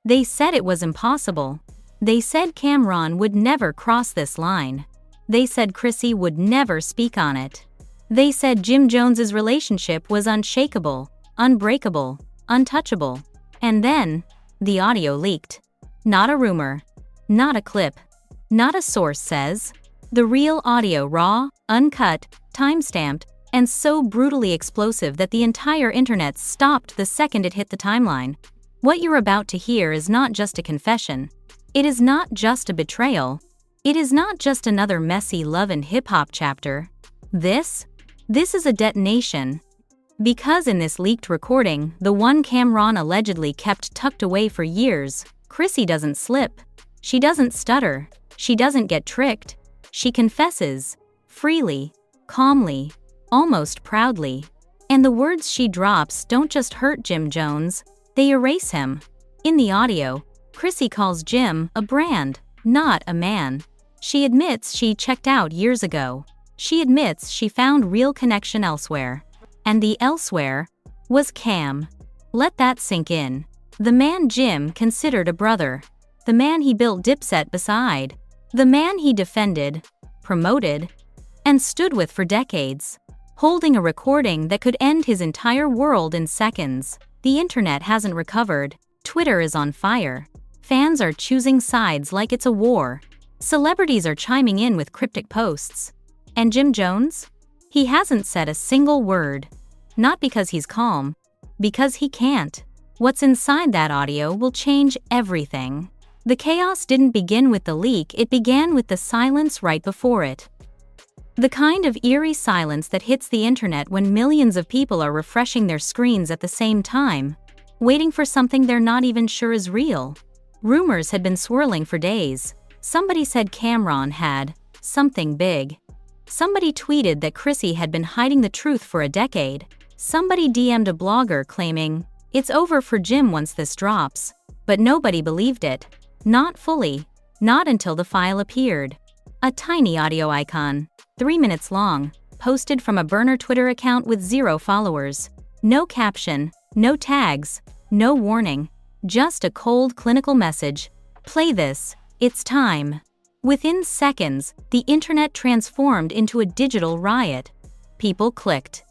They said it was impossible. They said Camron would never cross this line. They said Chrissy would never speak on it. They said Jim Jones's relationship was unshakable, unbreakable, untouchable. And then, the audio leaked. Not a rumor. Not a clip. Not a source says. The real audio, raw, uncut, time-stamped, and so brutally explosive that the entire internet stopped the second it hit the timeline. What you're about to hear is not just a confession. It is not just a betrayal. It is not just another messy love and hip-hop chapter. This is a detonation. Because in this leaked recording, the one Camron allegedly kept tucked away for years, Chrissy doesn't slip. She doesn't stutter. She doesn't get tricked. She confesses. Freely. Calmly. Almost proudly. And the words she drops don't just hurt Jim Jones, they erase him. In the audio, Chrissy calls Jim a brand, not a man. She admits she checked out years ago. She admits she found real connection elsewhere. And the elsewhere was Cam. Let that sink in. The man Jim considered a brother. The man he built Dipset beside. The man he defended, promoted, and stood with for decades. Holding a recording that could end his entire world in seconds. The internet hasn't recovered. Twitter is on fire. Fans are choosing sides like it's a war. Celebrities are chiming in with cryptic posts. And Jim Jones? He hasn't said a single word. Not because he's calm. Because he can't. What's inside that audio will change everything. The chaos didn't begin with the leak, it began with the silence right before it. The kind of eerie silence that hits the internet when millions of people are refreshing their screens at the same time, waiting for something they're not even sure is real. Rumors had been swirling for days. Somebody said Camron had something big. Somebody tweeted that Chrissy had been hiding the truth for a decade. Somebody DM'd a blogger claiming, "It's over for Jim once this drops." But nobody believed it. Not fully. Not until the file appeared. A tiny audio icon, 3 minutes long, posted from a burner Twitter account with 0 followers. No caption, no tags, no warning. Just a cold clinical message. Play this. It's time. Within seconds, the internet transformed into a digital riot. People clicked.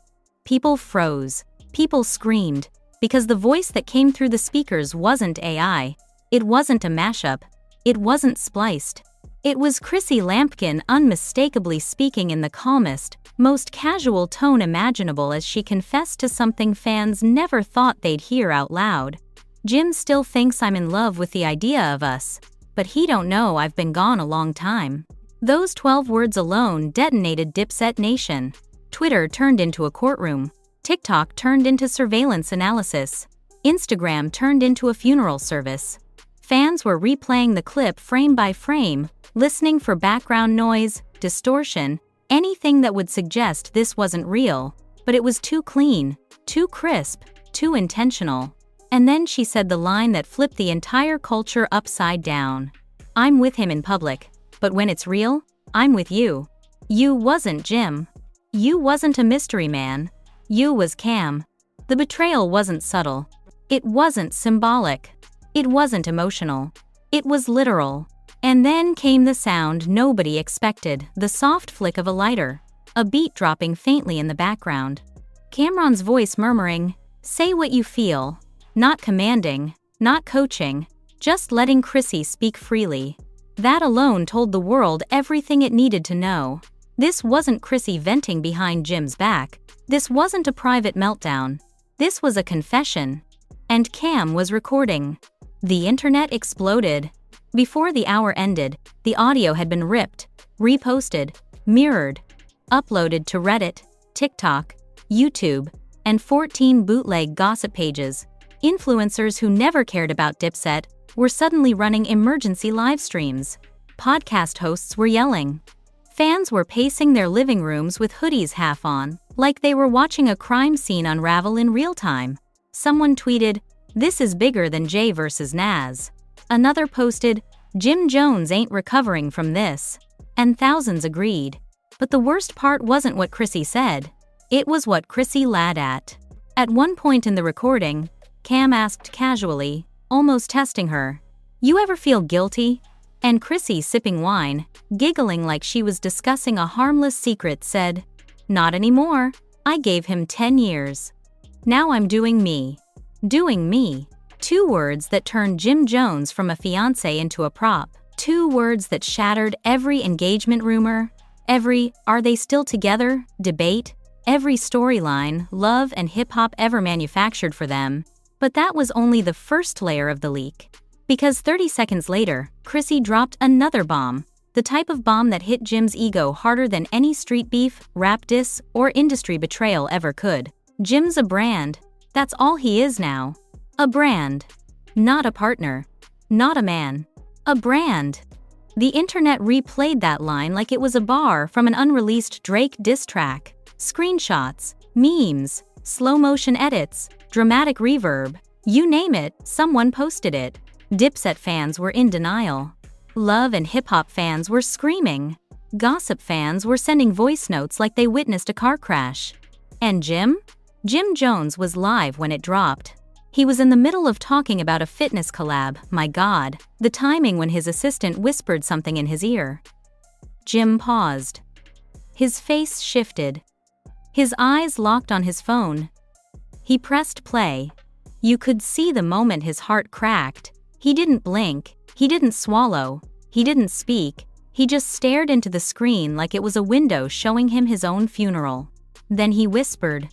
People froze. People screamed. Because the voice that came through the speakers wasn't AI. It wasn't a mashup. It wasn't spliced. It was Chrissy Lampkin unmistakably speaking in the calmest, most casual tone imaginable as she confessed to something fans never thought they'd hear out loud. "Jim still thinks I'm in love with the idea of us, but he don't know I've been gone a long time." Those 12 words alone detonated Dipset Nation. Twitter turned into a courtroom. TikTok turned into surveillance analysis. Instagram turned into a funeral service. Fans were replaying the clip frame by frame, listening for background noise, distortion, anything that would suggest this wasn't real, but it was too clean, too crisp, too intentional. And then she said the line that flipped the entire culture upside down. "I'm with him in public, but when it's real, I'm with you. You wasn't Jim. You wasn't a mystery man. You was Cam." The betrayal wasn't subtle. It wasn't symbolic. It wasn't emotional. It was literal. And then came the sound nobody expected, the soft flick of a lighter, a beat dropping faintly in the background. Camron's voice murmuring, "Say what you feel." Not commanding, not coaching, just letting Chrissy speak freely. That alone told the world everything it needed to know. This wasn't Chrissy venting behind Jim's back. This wasn't a private meltdown. This was a confession. And Cam was recording. The internet exploded. Before the hour ended, the audio had been ripped, reposted, mirrored, uploaded to Reddit, TikTok, YouTube, and 14 bootleg gossip pages. Influencers who never cared about Dipset were suddenly running emergency live streams. Podcast hosts were yelling. Fans were pacing their living rooms with hoodies half on, like they were watching a crime scene unravel in real time. Someone tweeted, "This is bigger than Jay versus Nas." Another posted, "Jim Jones ain't recovering from this." And thousands agreed. But the worst part wasn't what Chrissy said. It was what Chrissy led at. At one point in the recording, Cam asked casually, almost testing her. "You ever feel guilty?" And Chrissy, sipping wine, giggling like she was discussing a harmless secret, said, "Not anymore. I gave him 10 years. Now I'm doing me." Doing me. 2 words that turned Jim Jones from a fiancé into a prop. 2 words that shattered every engagement rumor, every "are they still together" debate, every storyline love and hip-hop ever manufactured for them. But that was only the first layer of the leak. Because 30 seconds later, Chrissy dropped another bomb, the type of bomb that hit Jim's ego harder than any street beef, rap diss, or industry betrayal ever could. Jim's a brand. That's all he is now. A brand. Not a partner. Not a man. A brand. The internet replayed that line like it was a bar from an unreleased Drake diss track. Screenshots, memes, slow-motion edits, dramatic reverb. You name it, someone posted it. Dipset fans were in denial. Love and hip-hop fans were screaming. Gossip fans were sending voice notes like they witnessed a car crash. And Jim? Jim Jones was live when it dropped. He was in the middle of talking about a fitness collab, my God, the timing when his assistant whispered something in his ear. Jim paused. His face shifted. His eyes locked on his phone. He pressed play. You could see the moment his heart cracked. He didn't blink, he didn't swallow, he didn't speak, he just stared into the screen like it was a window showing him his own funeral. Then he whispered,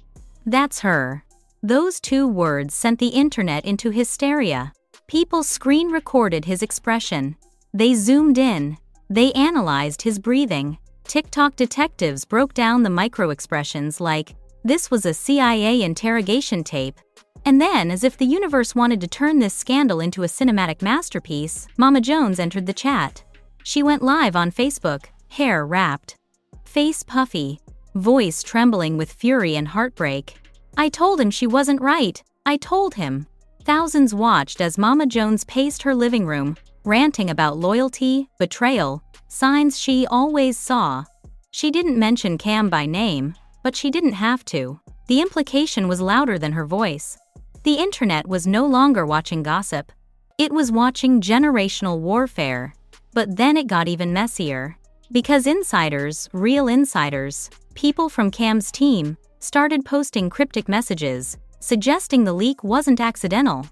"That's her." Those 2 words sent the internet into hysteria. People screen recorded his expression. They zoomed in. They analyzed his breathing. TikTok detectives broke down the micro-expressions like, "This was a CIA interrogation tape." And then, as if the universe wanted to turn this scandal into a cinematic masterpiece, Mama Jones entered the chat. She went live on Facebook, hair wrapped, face puffy, voice trembling with fury and heartbreak. "I told him she wasn't right. I told him." Thousands watched as Mama Jones paced her living room, ranting about loyalty, betrayal, signs she always saw. She didn't mention Cam by name, but she didn't have to. The implication was louder than her voice. The internet was no longer watching gossip. It was watching generational warfare. But then it got even messier. Because insiders, real insiders, people from Cam's team, started posting cryptic messages, suggesting the leak wasn't accidental.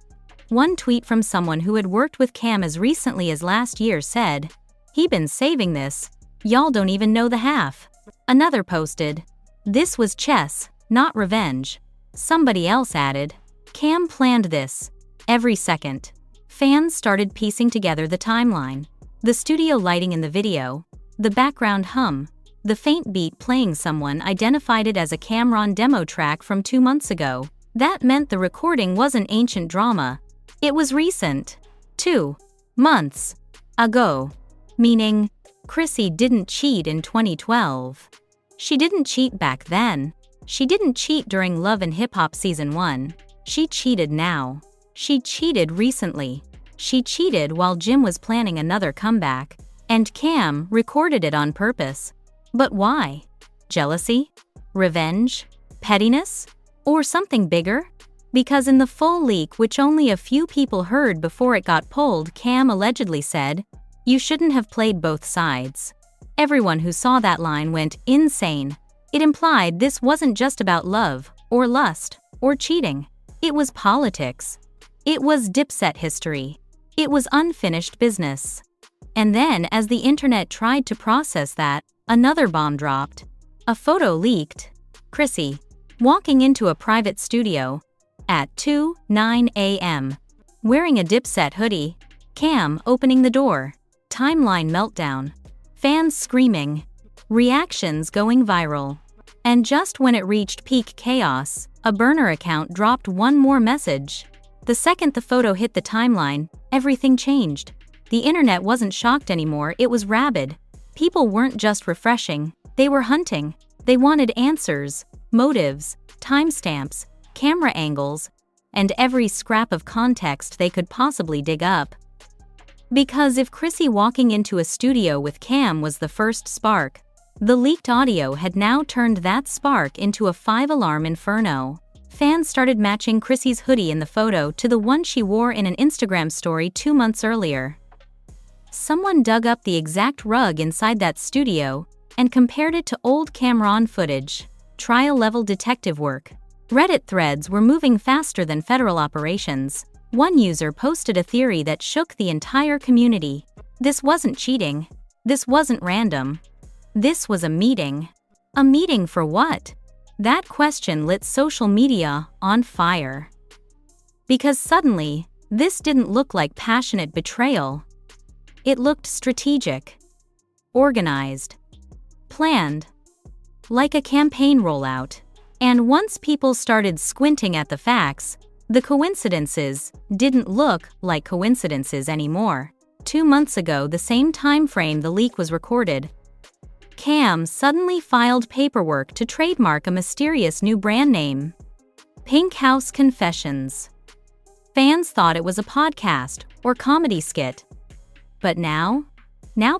One tweet from someone who had worked with Cam as recently as last year said, "He been saving this. Y'all don't even know the half." Another posted, "This was chess, not revenge." Somebody else added, "Cam planned this." Every second. Fans started piecing together the timeline. The studio lighting in the video, the background hum, the faint beat playing. Someone identified it as a Camron demo track from 2 months ago. That meant the recording wasn't ancient drama. It was recent. 2 months ago. Meaning, Chrissy didn't cheat in 2012. She didn't cheat back then. She didn't cheat during Love and Hip Hop Season 1. She cheated now. She cheated recently. She cheated while Jim was planning another comeback. And Cam recorded it on purpose. But why? Jealousy? Revenge? Pettiness? Or something bigger? Because in the full leak, which only a few people heard before it got pulled, Cam allegedly said, "You shouldn't have played both sides." Everyone who saw that line went insane. It implied this wasn't just about love, or lust, or cheating. It was politics. It was Dipset history. It was unfinished business. And then, as the internet tried to process that, another bomb dropped. A photo leaked. Chrissy, walking into a private studio at 2:09 a.m., wearing a Dipset hoodie. Cam opening the door. Timeline meltdown. Fans screaming. Reactions going viral. And just when it reached peak chaos, a burner account dropped one more message. The second the photo hit the timeline, everything changed. The internet wasn't shocked anymore, it was rabid. People weren't just refreshing, they were hunting. They wanted answers, motives, timestamps, camera angles, and every scrap of context they could possibly dig up. Because if Chrissy walking into a studio with Cam was the first spark, the leaked audio had now turned that spark into a 5-alarm inferno. Fans started matching Chrissy's hoodie in the photo to the one she wore in an Instagram story 2 months earlier. Someone dug up the exact rug inside that studio and compared it to old Camron footage. Trial-level detective work. Reddit threads were moving faster than federal operations. One user posted a theory that shook the entire community. This wasn't cheating. This wasn't random. This was a meeting. A meeting for what? That question lit social media on fire. Because suddenly, this didn't look like passionate betrayal. It looked strategic, organized, planned, like a campaign rollout. And once people started squinting at the facts, the coincidences didn't look like coincidences anymore. 2 months ago, the same time frame the leak was recorded, Cam suddenly filed paperwork to trademark a mysterious new brand name. Pink House Confessions. Fans thought it was a podcast or comedy skit. But now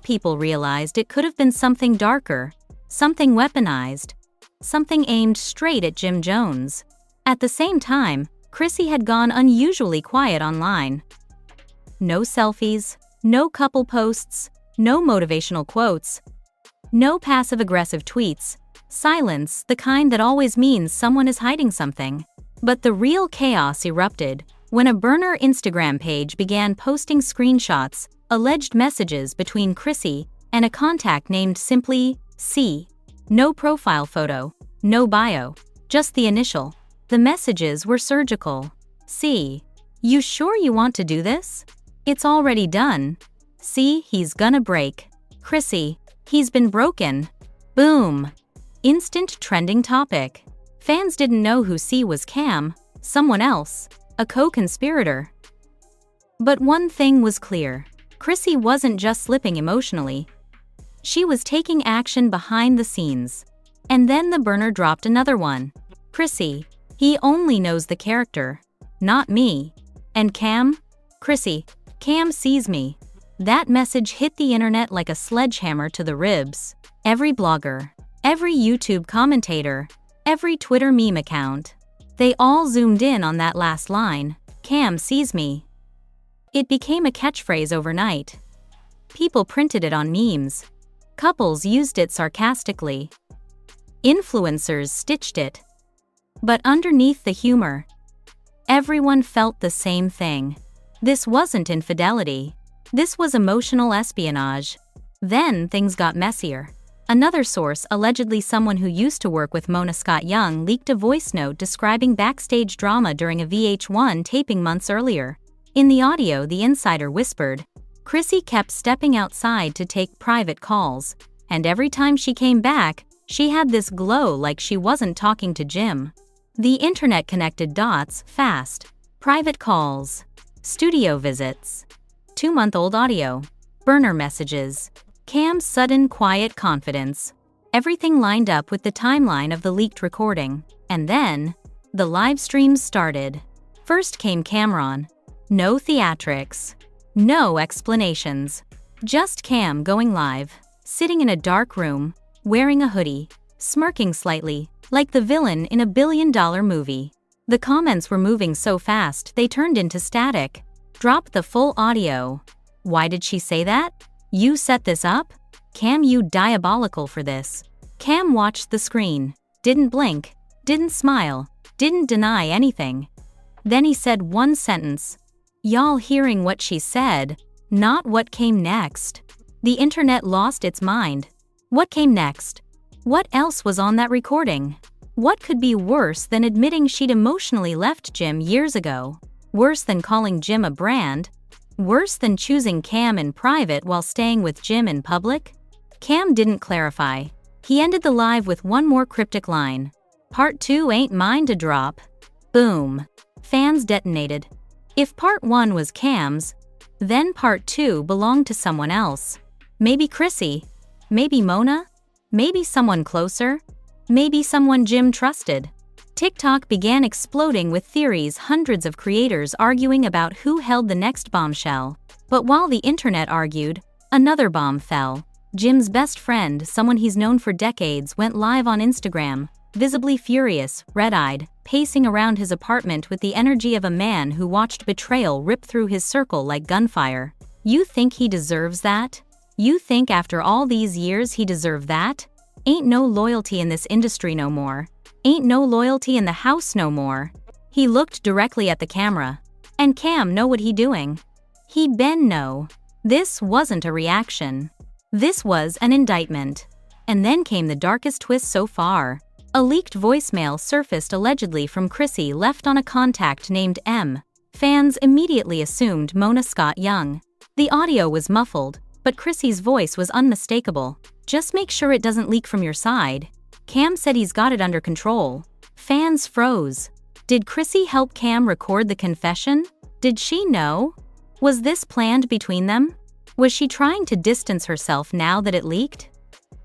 people realized it could have been something darker, something weaponized, something aimed straight at Jim Jones. At the same time, Chrissy had gone unusually quiet online. No selfies, no couple posts, no motivational quotes, no passive-aggressive tweets. Silence, the kind that always means someone is hiding something. But the real chaos erupted when a burner Instagram page began posting screenshots, alleged messages between Chrissy and a contact named simply C. No profile photo, no bio, just the initial. The messages were surgical. C. You sure you want to do this? It's already done. C. He's gonna break. Chrissy. He's been broken. Boom. Instant trending topic. Fans didn't know who C was. Cam, someone else, a co-conspirator. But one thing was clear. Chrissy wasn't just slipping emotionally. She was taking action behind the scenes. And then the burner dropped another one. Chrissy, he only knows the character, not me. And Cam? Chrissy, Cam sees me. That message hit the internet like a sledgehammer to the ribs. Every blogger, every YouTube commentator, every Twitter meme account. They all zoomed in on that last line, Cam sees me. It became a catchphrase overnight. People printed it on memes. Couples used it sarcastically. Influencers stitched it. But underneath the humor, everyone felt the same thing. This wasn't infidelity. This was emotional espionage. Then things got messier. Another source, allegedly someone who used to work with Mona Scott-Young, leaked a voice note describing backstage drama during a VH1 taping months earlier. In the audio, the insider whispered, Chrissy kept stepping outside to take private calls, and every time she came back, she had this glow like she wasn't talking to Jim. The internet connected dots fast. Private calls, studio visits, 2-month-old audio, burner messages, Cam's sudden quiet confidence. Everything lined up with the timeline of the leaked recording. And then, the live streams started. First came Camron. No theatrics. No explanations. Just Cam going live, sitting in a dark room, wearing a hoodie, smirking slightly, like the villain in a billion-dollar movie. The comments were moving so fast they turned into static. Drop the full audio. Why did she say that? You set this up? Cam, you diabolical for this. Cam watched the screen, didn't blink, didn't smile, didn't deny anything. Then he said one sentence. Y'all hearing what she said, not what came next. The internet lost its mind. What came next? What else was on that recording? What could be worse than admitting she'd emotionally left Jim years ago? Worse than calling Jim a brand? Worse than choosing Cam in private while staying with Jim in public? Cam didn't clarify. He ended the live with one more cryptic line. Part 2 ain't mine to drop. Boom. Fans detonated. If part 1 was Cam's, then part 2 belonged to someone else. Maybe Chrissy. Maybe Mona. Maybe someone closer. Maybe someone Jim trusted. TikTok began exploding with theories, hundreds of creators arguing about who held the next bombshell. But while the internet argued, another bomb fell. Jim's best friend, someone he's known for decades, went live on Instagram, visibly furious, red-eyed. pacing around his apartment with the energy of a man who watched betrayal rip through his circle like gunfire. You think he deserves that? You think after all these years he deserve that? Ain't no loyalty in this industry no more. Ain't no loyalty in the house no more. He looked directly at the camera. And Cam know what he doing. He been know. This wasn't a reaction. This was an indictment. And then came the darkest twist so far. A leaked voicemail surfaced allegedly from Chrissy left on a contact named M. Fans immediately assumed Mona Scott Young. The audio was muffled, but Chrissy's voice was unmistakable. Just make sure it doesn't leak from your side. Cam said he's got it under control. Fans froze. Did Chrissy help Cam record the confession? Did she know? Was this planned between them? Was she trying to distance herself now that it leaked?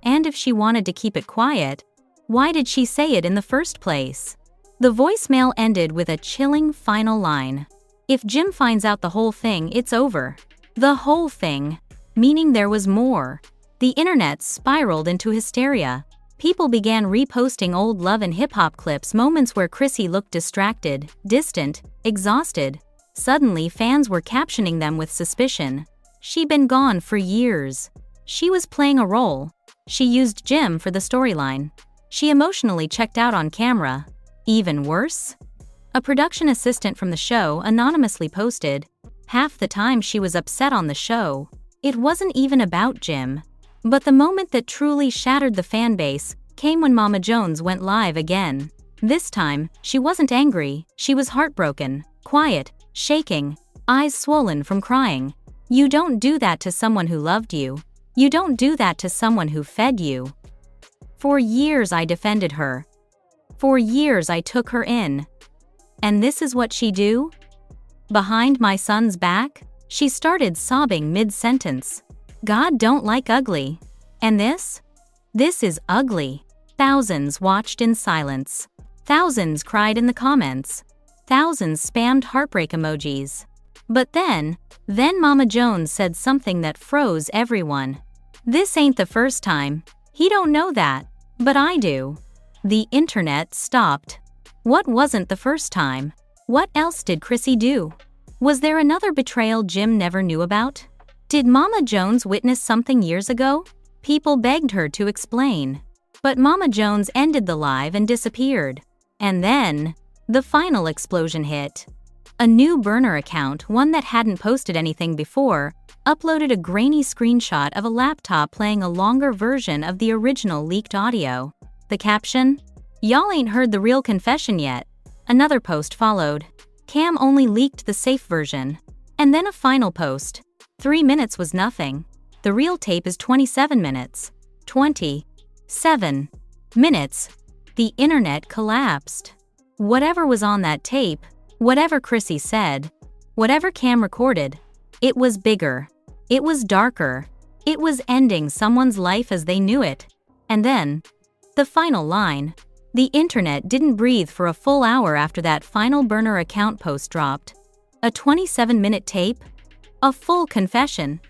And if she wanted to keep it quiet, why did she say it in the first place? The voicemail ended with a chilling final line. If Jim finds out the whole thing, it's over. The whole thing. Meaning there was more. The internet spiraled into hysteria. People began reposting old Love and Hip Hop clips, moments where Chrissy looked distracted, distant, exhausted. Suddenly fans were captioning them with suspicion. She'd been gone for years. She was playing a role. She used Jim for the storyline. She emotionally checked out on camera. Even worse? A production assistant from the show anonymously posted, half the time she was upset on the show. It wasn't even about Jim. But the moment that truly shattered the fanbase came when Mama Jones went live again. This time, she wasn't angry, she was heartbroken, quiet, shaking, eyes swollen from crying. You don't do that to someone who loved you. You don't do that to someone who fed you. For years I defended her. For years I took her in. And this is what she do? Behind my son's back? She started sobbing mid-sentence. God don't like ugly. And this? This is ugly. Thousands watched in silence. Thousands cried in the comments. Thousands spammed heartbreak emojis. But then Mama Jones said something that froze everyone. This ain't the first time. He don't know that. But I do. The internet stopped. What wasn't the first time? What else did Chrissy do? Was there another betrayal Jim never knew about? Did Mama Jones witness something years ago? People begged her to explain. But Mama Jones ended the live and disappeared. And then, the final explosion hit. A new burner account, one that hadn't posted anything before, uploaded a grainy screenshot of a laptop playing a longer version of the original leaked audio. The caption? "Y'all ain't heard the real confession yet." Another post followed. Cam only leaked the safe version. And then a final post. 3 minutes was nothing. The real tape is 27 minutes. 27 minutes. The internet collapsed. Whatever was on that tape, whatever Chrissy said, whatever Cam recorded, it was bigger. It was darker. It was ending someone's life as they knew it. And then, the final line. The internet didn't breathe for a full hour after that final burner account post dropped. A 27-minute tape? A full confession.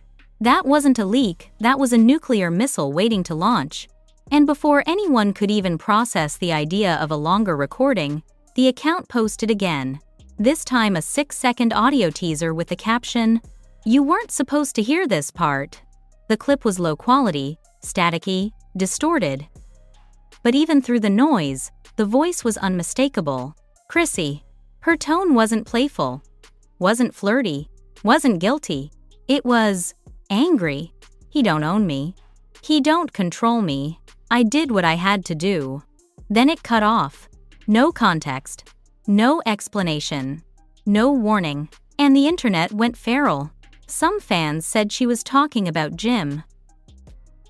That wasn't a leak, that was a nuclear missile waiting to launch. And before anyone could even process the idea of a longer recording, the account posted again. This time a 6-second audio teaser with the caption, "You weren't supposed to hear this part." The clip was low quality, staticky, distorted. But even through the noise, the voice was unmistakable. Chrissy. Her tone wasn't playful, wasn't flirty, wasn't guilty. It was angry. He don't own me. He don't control me. I did what I had to do. Then it cut off. No context. No explanation. No warning. And the internet went feral. Some fans said she was talking about Jim.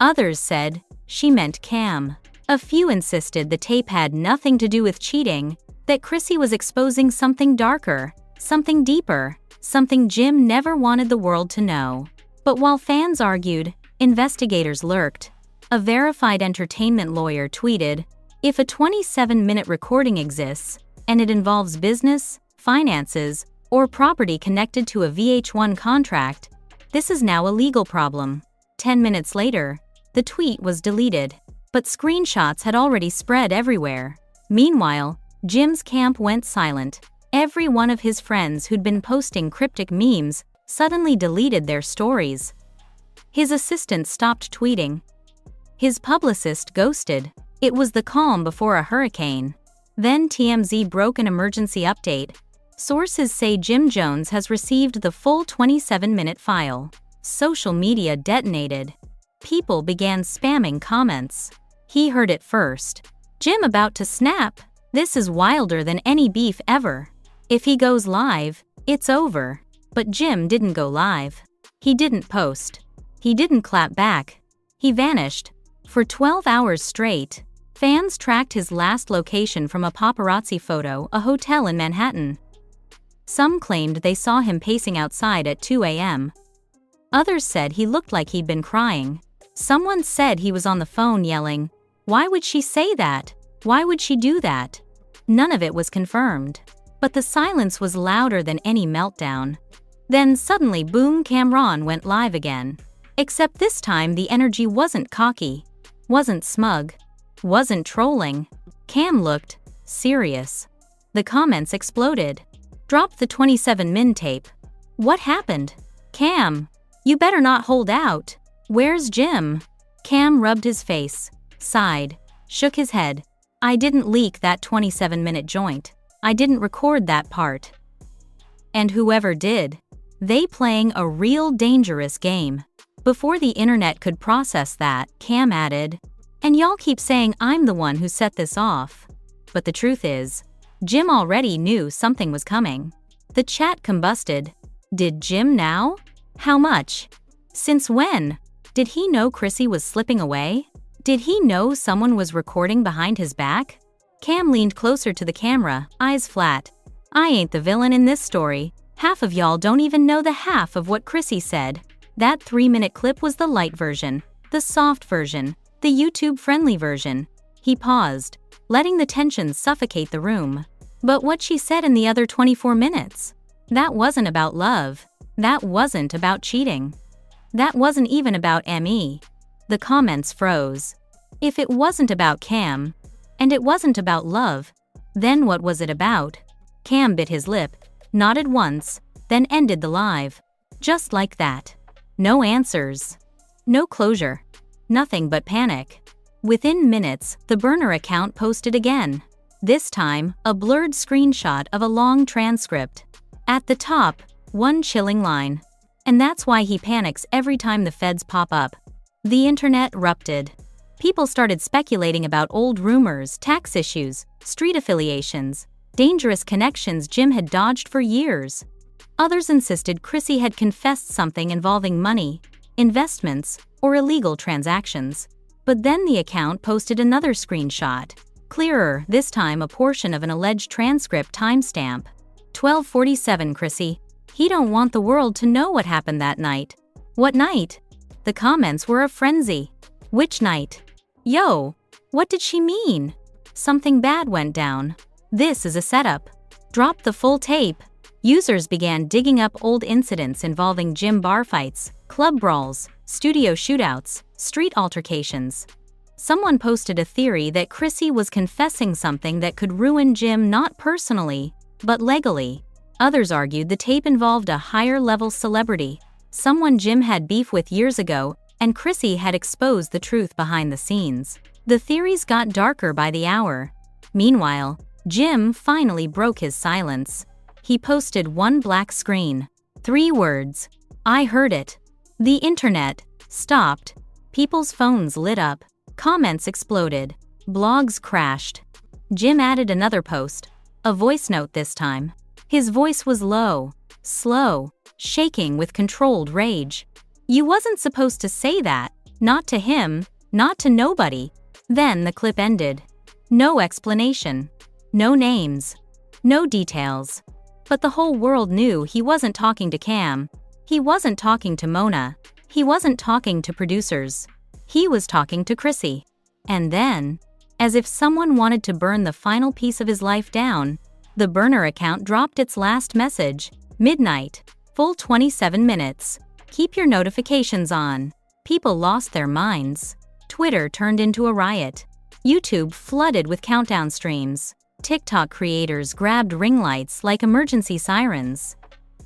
Others said she meant Cam. A few insisted the tape had nothing to do with cheating, that Chrissy was exposing something darker, something deeper, something Jim never wanted the world to know. But while fans argued, investigators lurked. A verified entertainment lawyer tweeted, "If a 27-minute recording exists, and it involves business, finances, or property connected to a VH1 contract, this is now a legal problem." 10 minutes later, the tweet was deleted, but screenshots had already spread everywhere. Meanwhile, Jim's camp went silent. Every one of his friends who'd been posting cryptic memes suddenly deleted their stories. His assistant stopped tweeting. His publicist ghosted. It was the calm before a hurricane. Then TMZ broke an emergency update. Sources say Jim Jones has received the full 27-minute file. Social media detonated. People began spamming comments. He heard it first. Jim about to snap. This is wilder than any beef ever. If he goes live, it's over. But Jim didn't go live. He didn't post. He didn't clap back. He vanished. For 12 hours straight, fans tracked his last location from a paparazzi photo, a hotel in Manhattan. Some claimed they saw him pacing outside at 2 a.m. Others said he looked like he'd been crying. Someone said he was on the phone yelling, "Why would she say that? Why would she do that?" None of it was confirmed. But the silence was louder than any meltdown. Then suddenly, boom, Camron went live again. Except this time the energy wasn't cocky, wasn't smug, wasn't trolling. Cam looked serious. The comments exploded. Drop the 27-min tape. What happened? Cam, you better not hold out. Where's Jim? Cam rubbed his face, sighed, shook his head. I didn't leak that 27-minute joint. I didn't record that part. And whoever did, they playing a real dangerous game. Before the internet could process that, Cam added, and y'all keep saying I'm the one who set this off. But the truth is, Jim already knew something was coming. The chat combusted. Did Jim now? How much? Since when? Did he know Chrissy was slipping away? Did he know someone was recording behind his back? Cam leaned closer to the camera, eyes flat. I ain't the villain in this story. Half of y'all don't even know the half of what Chrissy said. That 3-minute clip was the light version, the soft version, the YouTube-friendly version. He paused, letting the tension suffocate the room. But what she said in the other 24 minutes? That wasn't about love. That wasn't about cheating. That wasn't even about ME. The comments froze. If it wasn't about Cam, and it wasn't about love, then what was it about? Cam bit his lip, nodded once, then ended the live. Just like that. No answers. No closure. Nothing but panic. Within minutes, the burner account posted again. This time, a blurred screenshot of a long transcript. At the top, one chilling line. And that's why he panics every time the feds pop up. The internet erupted. People started speculating about old rumors, tax issues, street affiliations, dangerous connections Jim had dodged for years. Others insisted Chrissy had confessed something involving money, investments, or illegal transactions. But then the account posted another screenshot. Clearer, this time a portion of an alleged transcript timestamp. 12:47 Chrissy. He don't want the world to know what happened that night. What night? The comments were a frenzy. Which night? Yo, what did she mean? Something bad went down. This is a setup. Drop the full tape. Users began digging up old incidents involving gym bar fights, club brawls, studio shootouts, street altercations. Someone posted a theory that Chrissy was confessing something that could ruin Jim not personally, but legally. Others argued the tape involved a higher-level celebrity, someone Jim had beef with years ago, and Chrissy had exposed the truth behind the scenes. The theories got darker by the hour. Meanwhile, Jim finally broke his silence. He posted one black screen. 3 words. I heard it. The internet stopped. People's phones lit up. Comments exploded. Blogs crashed. Jim added another post. A voice note this time. His voice was low, slow, shaking with controlled rage. You wasn't supposed to say that. Not to him, not to nobody. Then the clip ended. No explanation. No names. No details. But the whole world knew he wasn't talking to Cam. He wasn't talking to Mona. He wasn't talking to producers. He was talking to Chrissy. And then, as if someone wanted to burn the final piece of his life down, the burner account dropped its last message. Midnight. Full 27 minutes. Keep your notifications on. People lost their minds. Twitter turned into a riot. YouTube flooded with countdown streams. TikTok creators grabbed ring lights like emergency sirens.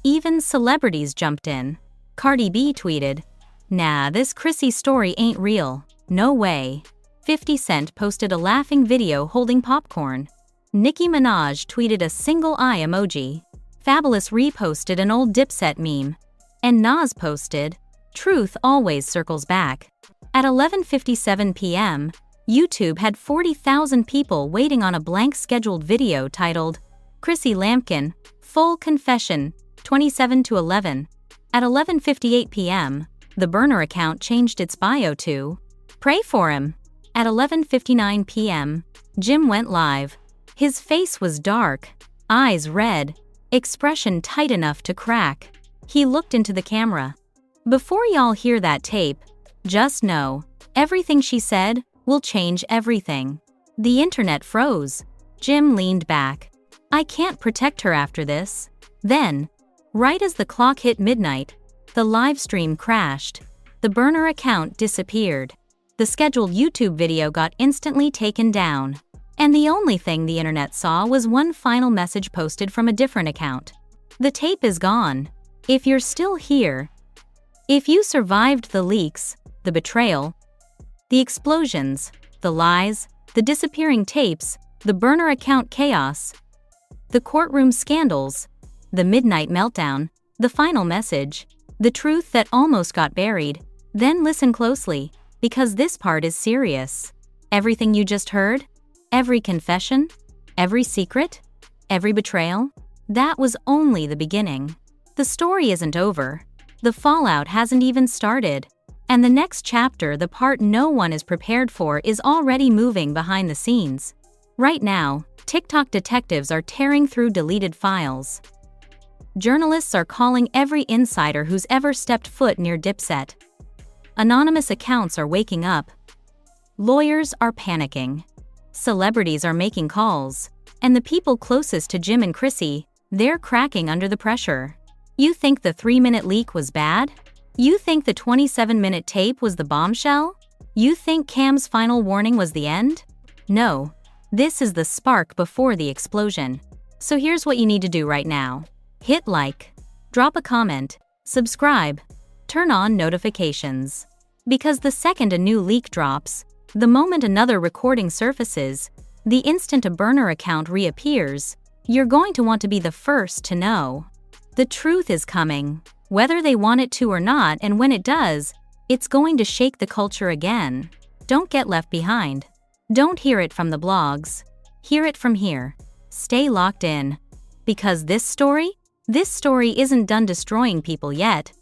Even celebrities jumped in. Cardi B tweeted, "Nah, this Chrissy story ain't real. No way." 50 Cent posted a laughing video holding popcorn. Nicki Minaj tweeted a single eye emoji. Fabulous reposted an old Dipset meme. And Nas posted, "Truth always circles back." At 11:57 p.m., YouTube had 40,000 people waiting on a blank scheduled video titled, "Chrissy Lampkin, Full Confession, 27-11. At 11:58 p.m., the burner account changed its bio to, "Pray for him." At 11:59 p.m., Jim went live. His face was dark, eyes red, expression tight enough to crack. He looked into the camera. "Before y'all hear that tape, just know, everything she said will change everything." The internet froze. Jim leaned back. "I can't protect her after this." Then, right as the clock hit midnight, the live stream crashed. The burner account disappeared. The scheduled YouTube video got instantly taken down. And the only thing the internet saw was one final message posted from a different account. "The tape is gone. If you're still here, if you survived the leaks, the betrayal, the explosions, the lies, the disappearing tapes, the burner account chaos, the courtroom scandals, the midnight meltdown, the final message, the truth that almost got buried, then listen closely, because this part is serious. Everything you just heard, every confession, every secret, every betrayal, that was only the beginning. The story isn't over. The fallout hasn't even started. And the next chapter, the part no one is prepared for, is already moving behind the scenes. Right now, TikTok detectives are tearing through deleted files. Journalists are calling every insider who's ever stepped foot near Dipset. Anonymous accounts are waking up. Lawyers are panicking. Celebrities are making calls. And the people closest to Jim and Chrissy, they're cracking under the pressure. You think the 3-minute leak was bad? You think the 27-minute tape was the bombshell? You think Cam's final warning was the end? No. This is the spark before the explosion. So here's what you need to do right now. Hit like, drop a comment, subscribe, turn on notifications. Because the second a new leak drops, the moment another recording surfaces, the instant a burner account reappears, you're going to want to be the first to know. The truth is coming, whether they want it to or not, and when it does, it's going to shake the culture again. Don't get left behind. Don't hear it from the blogs. Hear it from here. Stay locked in. Because this story isn't done destroying people yet.